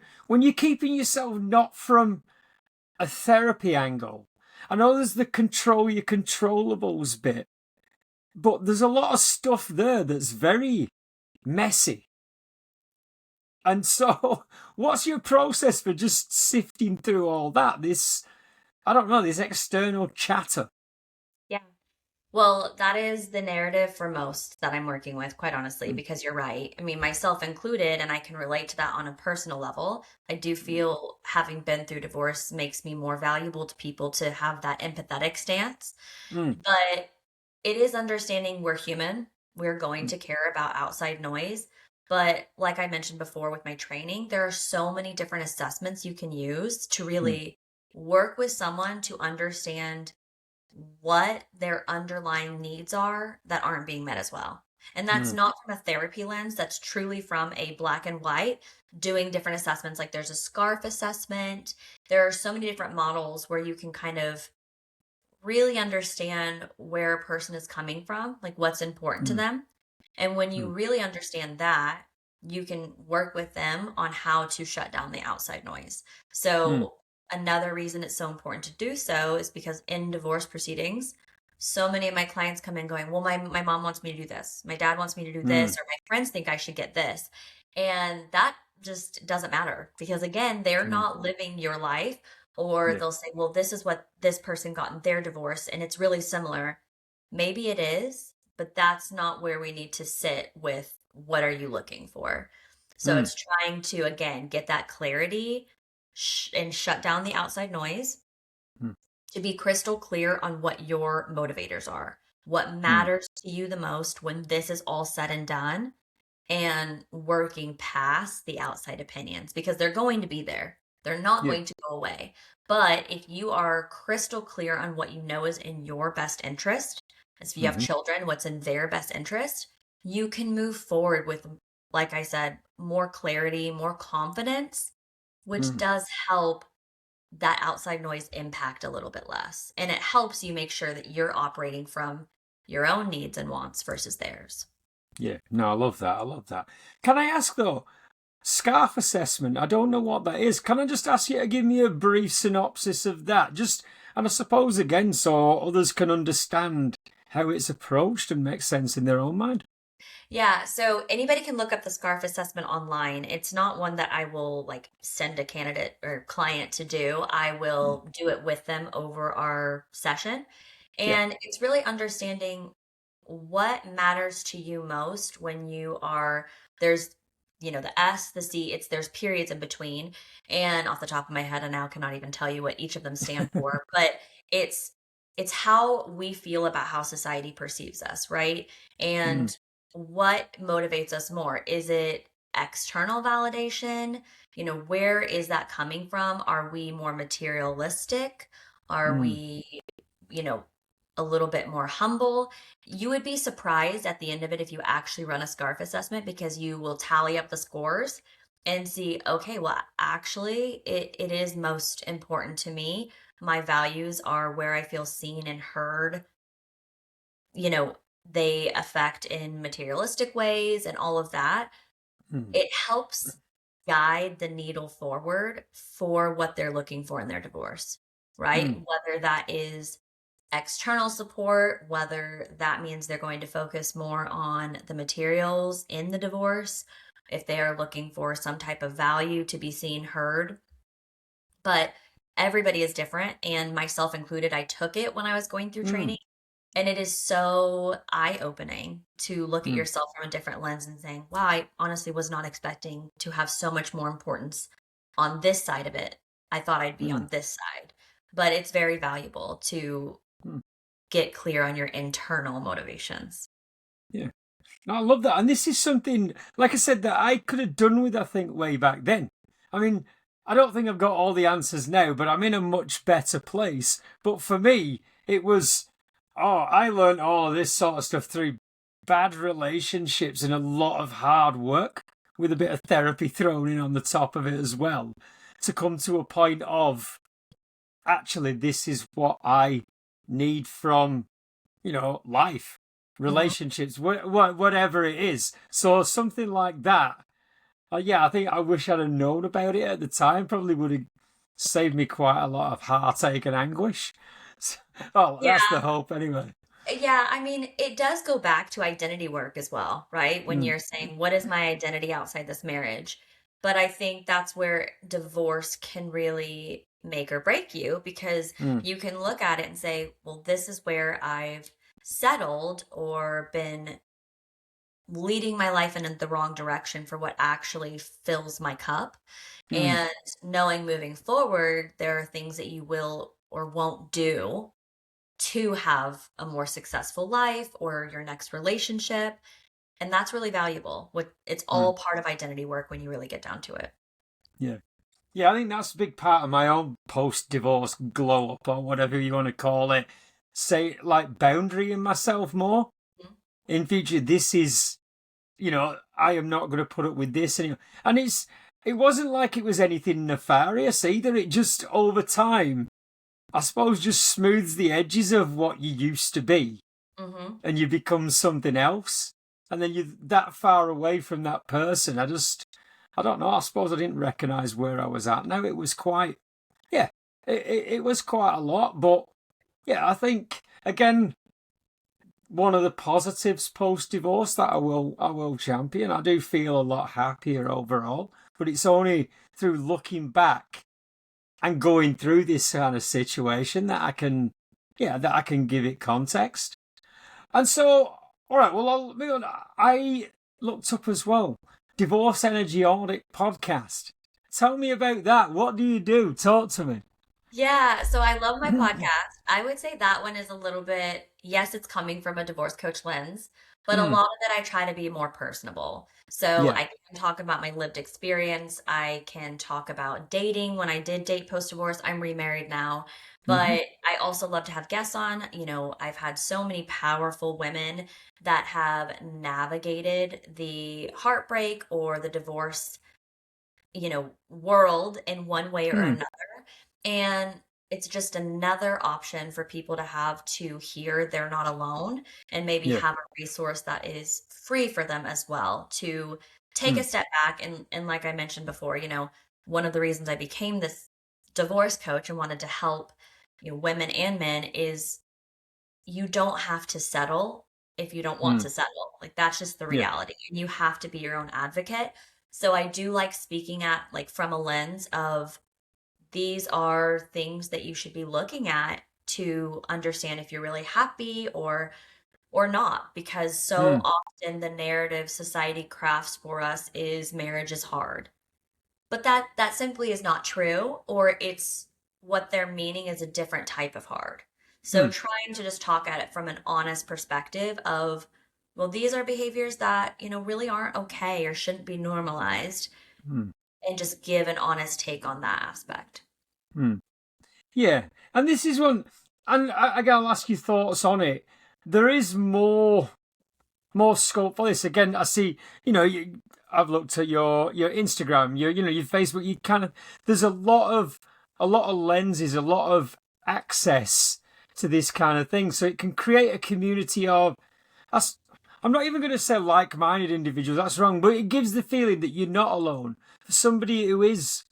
keeping yourself not from a therapy angle? I know there's the control your controllables bit, but there's a lot of stuff there that's very messy. And so, what's your process for just sifting through all that? I don't know, this external chatter. Yeah. Well, that is the narrative for most that I'm working with, quite honestly, Mm, because you're right. I mean, myself included, and I can relate to that on a personal level. I do feel having been through divorce makes me more valuable to people to have that empathetic stance. mm, But it is understanding we're human. We're going mm, to care about outside noise. But like I mentioned before with my training, there are so many different assessments you can use to mm, really work with someone to understand what their underlying needs are that aren't being met as well. And that's mm, not from a therapy lens, that's truly from a black and white, doing different assessments. Like there's a scarf assessment. There are so many different models where you can kind of really understand where a person is coming from, like what's important to mm, them. And when you mm, really understand that, you can work with them on how to shut down the outside noise. mm, So, another reason it's so important to do so is because in divorce proceedings, so many of my clients come in going, well, my mom wants me to do this. My dad wants me to do mm, this, or my friends think I should get this. And that just doesn't matter because, again, they're mm, not living your life. Or yeah, they'll say, well, this is what this person got in their divorce, and it's really similar. Maybe it is, but that's not where we need to sit with what are you looking for. So mm, it's trying to, again, get that clarity and shut down the outside noise mm, to be crystal clear on what your motivators are, what mm, matters to you the most when this is all said and done, and working past the outside opinions because they're going to be there. They're not yeah, going to go away. But if you are crystal clear on what you know is in your best interest, as if you have mhm, children, what's in their best interest, you can move forward with, like I said, more clarity, more confidence, which mm, does help that outside noise impact a little bit less. And it helps you make sure that you're operating from your own needs and wants versus theirs. yeah. No, I love that. I love that. Can I ask though, scarf assessment? I don't know what that is. Can I just ask you to give me a brief synopsis of that? Just, and I suppose again, so others can understand how it's approached and make sense in their own mind. Yeah, so anybody can look up the SCARF assessment online. It's not one that I will like send a candidate or client to do. I Mm, will do it with them over our session. yeah. And it's really understanding what matters to you most when you are there's the S, the C, there's periods in between. And off the top of my head, I now cannot even tell you what each of them stand for, but it's it's how we feel about how society perceives us, right? Mm, And what motivates us more? Is it external validation? Where is that coming from? Are we more materialistic? Are mm, we, you know, a little bit more humble? You would be surprised at the end of it if you actually run a SCARF assessment because you will tally up the scores and see, okay, well, actually, it is most important to me. My values are where I feel seen and heard, you know, they affect in materialistic ways and all of that. mm, It helps guide the needle forward for what they're looking for in their divorce, right? mm, Whether that is external support, whether that means they're going to focus more on the materials in the divorce, if they are looking for some type of value to be seen, heard. But everybody is different, and myself included. I took it when I was going through mm, training. And it is so eye-opening to look at mm, yourself from a different lens and saying, wow, I honestly was not expecting to have so much more importance on this side of it. I thought I'd be mm, on this side. But it's very valuable to mm. get clear on your internal motivations. Yeah. No, I love that. And this is something, like I said, that I could have done with, I think, way back then. I mean, I don't think I've got all the answers now, but I'm in a much better place. But for me, it was, oh, I learned all this sort of stuff through bad relationships and a lot of hard work with a bit of therapy thrown in on the top of it as well to come to a point of actually, this is what I need from life, Mhm. relationships, whatever it is. So something like that. Yeah, I think I wish I'd have known about it at the time. Probably would have saved me quite a lot of heartache and anguish. Well, that's the Yeah. hope anyway. Yeah, I mean, it does go back to identity work as well, right? When Mm, you're saying, what is my identity outside this marriage? But I think that's where divorce can really make or break you because mm, you can look at it and say, well, this is where I've settled or been leading my life in the wrong direction for what actually fills my cup. Mm, And knowing moving forward, there are things that you will or won't do to have a more successful life or your next relationship. And that's really valuable. It's mm, all part of identity work when you really get down to it. yeah. Yeah, I think that's a big part of my own post-divorce glow up or whatever you want to call it. Say, like, boundarying myself more. Mhm. In future, this is, I am not going to put up with this anymore. And it wasn't like it was anything nefarious either. It just, over time, I suppose, just smooths the edges of what you used to be Mhm. and you become something else. And then you're that far away from that person. I don't know. I suppose I didn't recognize where I was at. Now it was quite, yeah, it was quite a lot. But yeah, I think, again, one of the positives post divorce that I will champion. I do feel a lot happier overall, but it's only through looking back and going through this kind of situation that I can give it context. And so, all right, well, I'll move on. I looked up as well, Divorce Energy Audit Podcast. Tell me about that. What do you do? Talk to me. Yeah, so I love my podcast. I would say that one is a little bit, yes, it's coming from a divorce coach lens, but a Hmm. lot of it I try to be more personable. So Yeah. I can talk about my lived experience. I can talk about dating when I did date post-divorce. I'm remarried now, Hmm. but I also love to have guests on. I've had so many powerful women that have navigated the heartbreak or the divorce, world in one way or Hmm. another. And it's just another option for people to have to hear they're not alone and maybe Yeah. have a resource that is free for them as well to take Hmm. a step back. And like I mentioned before, one of the reasons I became this divorce coach and wanted to help, women and men is you don't have to settle if you don't want Hmm. to settle. Like that's just the Yeah. reality. And you have to be your own advocate. So I do like speaking at like from a lens of these are things that you should be looking at to understand if you're really happy or not, because so Hmm. often the narrative society crafts for us is marriage is hard, but that simply is not true, or it's what they're meaning is a different type of hard. So Hmm. trying to just talk at it from an honest perspective of, well, these are behaviors that really aren't okay or shouldn't be normalized, Hmm. and just give an honest take on that aspect. Hmm. Yeah. And this is one, and again, I'll ask your thoughts on it. There is more scope for this. Again, I see, I've looked at your Instagram, your Facebook. You kind of there's a lot of lenses, a lot of access to this kind of thing, so it can create a community of. That's, I'm not even going to say like-minded individuals. That's wrong, but it gives the feeling that you're not alone. For somebody who is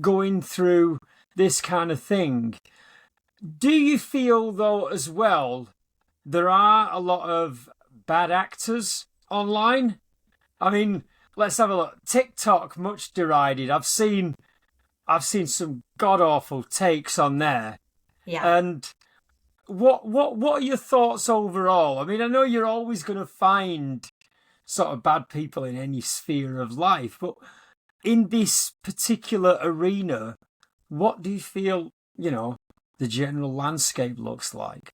going through this kind of thing, do you feel though as well there are a lot of bad actors online? I mean, let's have a look. TikTok, much derided. I've seen some god awful takes on there. Yeah. And what are your thoughts overall? I mean, I know you're always going to find sort of bad people in any sphere of life, but in this particular arena, what do you feel, the general landscape looks like?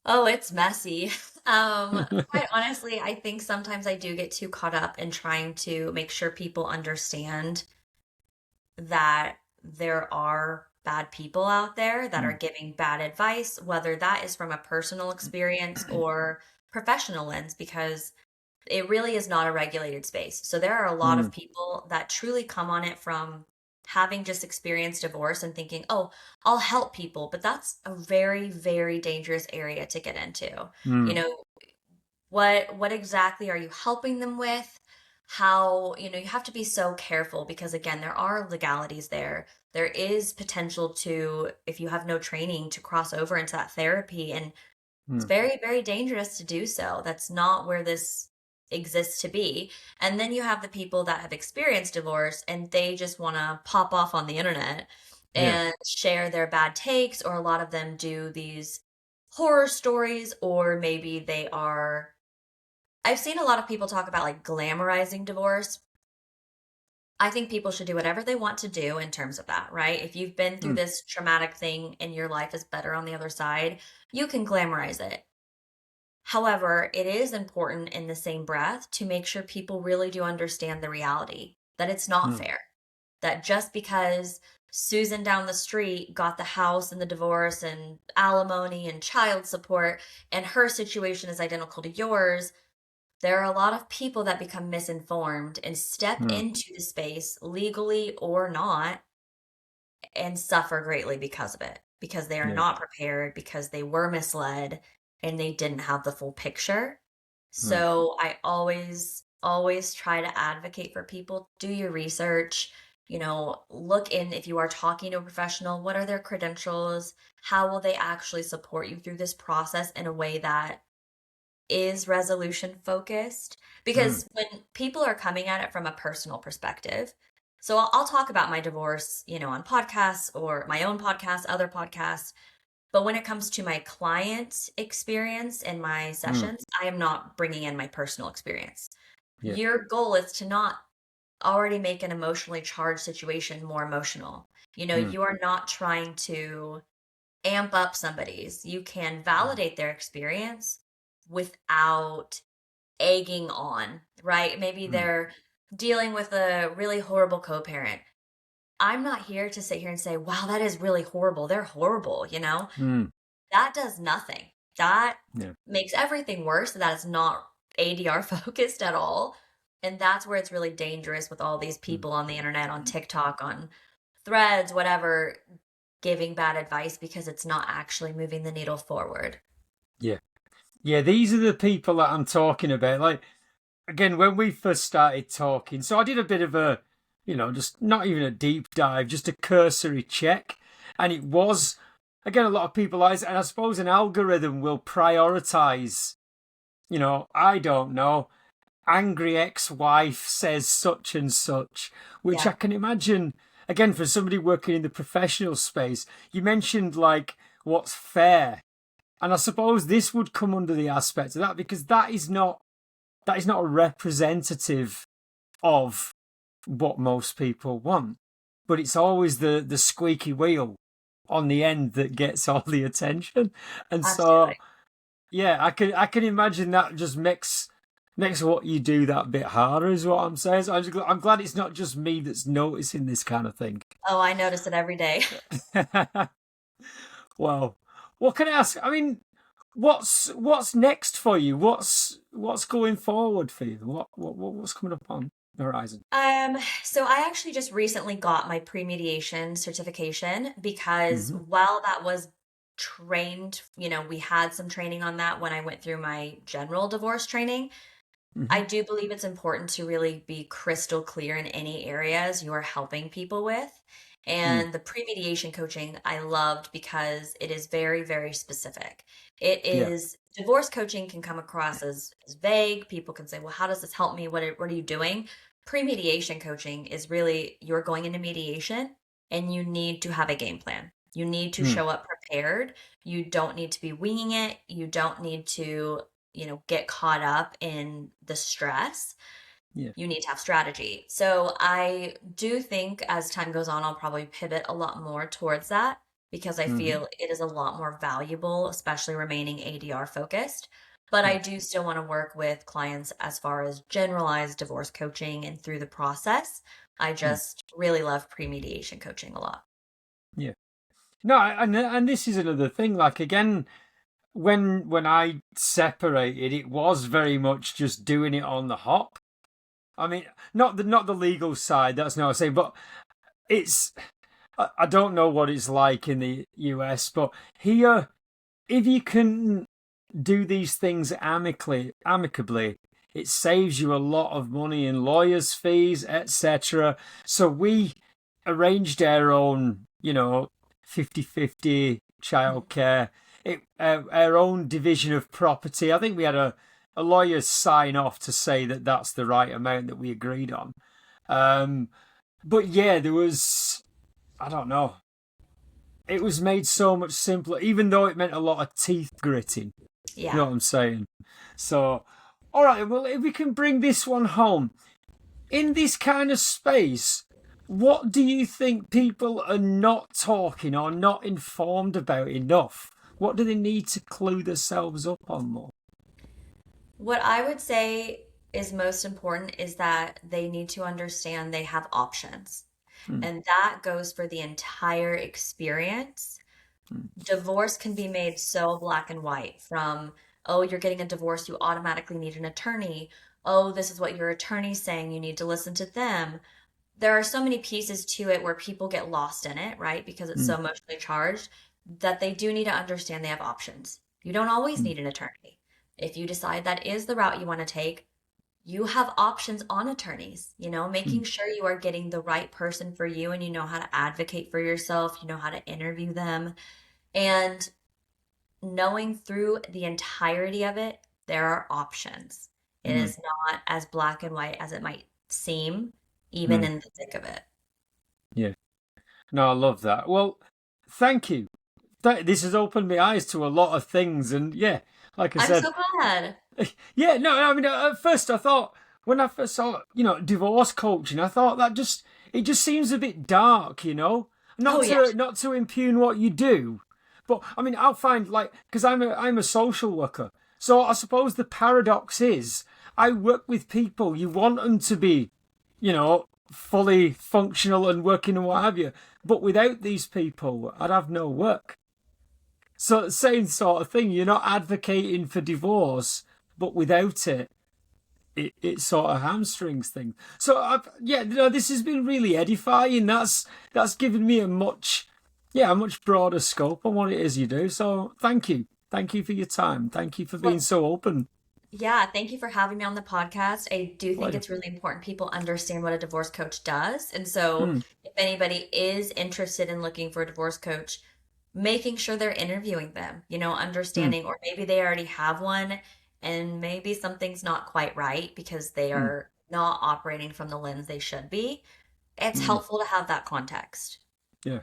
Oh, it's messy. Quite honestly, I think sometimes I do get too caught up in trying to make sure people understand that there are bad people out there that are Mm, giving bad advice, whether that is from a personal experience or professional lens, because it really is not a regulated space. So there are a lot mm, of people that truly come on it from having just experienced divorce and thinking, "Oh, I'll help people." But that's a very, very dangerous area to get into. You mm, know, what exactly are you helping them with? How, you have to be so careful because again, there are legalities there. There is potential to, if you have no training, to cross over into that therapy, and it's mm. very, very dangerous to do so. That's not where this exists to be. And then you have the people that have experienced divorce and they just want to pop off on the internet Yeah. and share their bad takes, or a lot of them do these horror stories, or maybe they are. I've seen a lot of people talk about like glamorizing divorce. I think people should do whatever they want to do in terms of that, right? If you've been through Mm, this traumatic thing and your life is better on the other side, you can glamorize it. However, it is important in the same breath to make sure people really do understand the reality that it's not mm, fair. That just because Susan down the street got the house and the divorce and alimony and child support, and her situation is identical to yours, there are a lot of people that become misinformed and step mm, into the space, legally or not, and suffer greatly because of it, because they are yeah. not prepared, because they were misled and they didn't have the full picture. Mm, So I always try to advocate for people, do your research, look in, if you are talking to a professional, what are their credentials? How will they actually support you through this process in a way that is resolution focused? mm, Because when people are coming at it from a personal perspective, so I'll talk about my divorce, on podcasts or my own podcast, other podcasts. But when it comes to my client experience and my mm, sessions, I am not bringing in my personal experience. yeah. Your goal is to not already make an emotionally charged situation more emotional. Mm, You are not trying to amp up somebody's. You can mm, validate their experience without egging on, right? Maybe mm, they're dealing with a really horrible co-parent. I'm not here to sit here and say, wow, that is really horrible. They're horrible. mm, That does nothing. That yeah. makes everything worse. That is not ADR focused at all. And that's where it's really dangerous with all these Mm, people on the internet, on TikTok, on threads, whatever, giving bad advice because it's not actually moving the needle forward. yeah. Yeah, these are the people that I'm talking about. Like, again, when we first started talking, so I did a bit of a, just not even a deep dive, just a cursory check. And it was, again, a lot of people, and I suppose an algorithm will prioritize, I don't know, angry ex-wife says such and such, which I Yeah, can imagine, again, for somebody working in the professional space, you mentioned like what's fair. And I suppose this would come under the aspect of that because that is not a representative of what most people want. But it's always the squeaky wheel on the end that gets all the attention. And so absolutely. yeah, I can imagine that just makes what you do that bit harder is what I'm saying. So I'm glad it's not just me that's noticing this kind of thing. Oh, I notice it every day. Well, what can I ask? I mean, what's next for you? What's going forward for you? What's coming up on the horizon? So I actually just recently got my pre-mediation certification because Hmm. while that was trained, we had some training on that when I went through my general divorce training. Hmm. I do believe it's important to really be crystal clear in any areas you are helping people with. Mm, And the pre-mediation coaching I loved because it is very, very specific. It yeah. is divorce coaching can come across as vague. People can say, well, how does this help me? What are you doing? Pre-mediation coaching is really you're going into mediation and you need to have a game plan. You need to Mm, show up prepared. You don't need to be winging it. You don't need to get caught up in the stress. yeah. You need to have strategy. So I do think as time goes on, I'll probably pivot a lot more towards that because I Hmm. feel it is a lot more valuable, especially remaining ADR focused. But I Yeah. do still want to work with clients as far as generalized divorce coaching and through the process. I Mm, just really love pre-mediation coaching a lot. yeah. No, and this is another thing. Like again, when I separated, it was very much just doing it on the hop. I mean, not the legal side. That's not what I'm saying, but it's I don't know what it's like in the US, but here, if you can do these things amicably, it saves you a lot of money in lawyers' fees, etc. So we arranged our own, 50-50 Mhm. childcare, our own division of property. I think we had a lawyer's sign off to say that that's the right amount that we agreed on. Um, but yeah, there was, I don't know, it was made so much simpler, even though it meant a lot of teeth gritting. You know Yeah. what I'm saying? So, all right, well, if we can bring this one home, in this kind of space, what do you think people are not talking or not informed about enough? What do they need to clue themselves up on more? What I would say is most important is that they need to understand they have options. Mm, And that goes for the entire experience. mm, Divorce can be made so black and white from, oh, you're getting a divorce, you automatically need an attorney. Oh, this is what your attorney's saying, you need to listen to them. There are so many pieces to it where people get lost in it, right? Because it's mm, so emotionally charged that they do need to understand they have options. You don't always mm, need an attorney. If you decide that is the route you want to take, you have options on attorneys, mm, making sure you are getting the right person for you and you know how to advocate for yourself, you know how to interview them, and knowing through the entirety of it, there are options. It mm, is not as black and white as it might seem, even mm. in the thick of it. Yeah. No, I love that. Well, thank you. This has opened my eyes to a lot of things. And yeah, like I I'm said, so glad. yeah, no, I mean, at first I thought, when I first saw, divorce coaching, I thought it just seems a bit dark, Oh, not yeah. to impugn what you do, but I mean, I'll find like, because I'm a social worker. So I suppose the paradox is I work with people. You want them to be, fully functional and working and what have you. But without these people, I'd have no work. So same sort of thing. You're not advocating for divorce, but without it sort of hamstrings things. So yeah, this has been really edifying. That's given me a much broader scope on what it is you do. So thank you for your time. Thank you for being Well, so open. yeah, thank you for having me on the podcast. I do think Pleasure. it's really important people understand what a divorce coach does. And so, Hmm, if anybody is interested in looking for a divorce coach, making sure they're interviewing them, hmm, understanding, or maybe they already have one and maybe something's not quite right because they hmm, are not operating from the lens they should be. It's hmm. helpful to have that context. Yeah.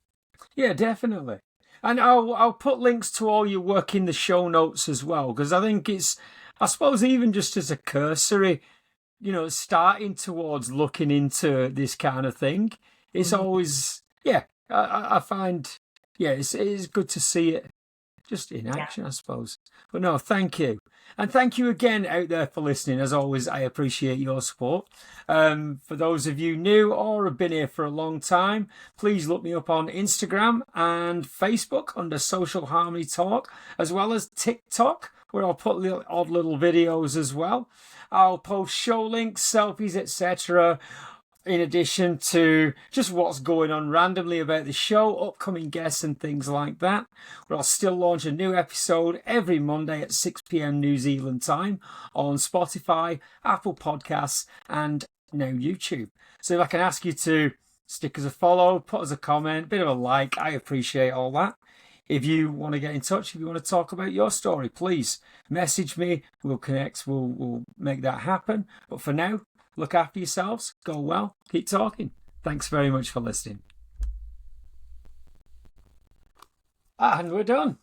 Yeah, definitely. And I'll put links to all your work in the show notes as well, because I think I suppose even just as a cursory, starting towards looking into this kind of thing, it's Mhm. always, yeah, I find, yeah, it's good to see it just in Yeah. action, I suppose. But no, thank you. And thank you again out there for listening. As always, I appreciate your support. For those of you new or have been here for a long time, please look me up on Instagram and Facebook under Social Harmony Talk, as well as TikTok, where I'll put odd little videos as well. I'll post show links, selfies, etc., in addition to just what's going on randomly about the show, upcoming guests, and things like that. But I'll still launch a new episode every Monday at 6 p.m. New Zealand time on Spotify, Apple Podcasts, and now YouTube. So if I can ask you to stick us a follow, put us a comment, bit of a like, I appreciate all that. If you want to get in touch, if you want to talk about your story, please message me. We'll connect. We'll make that happen. But for now, look after yourselves. Go well. Keep talking. Thanks very much for listening. And we're done.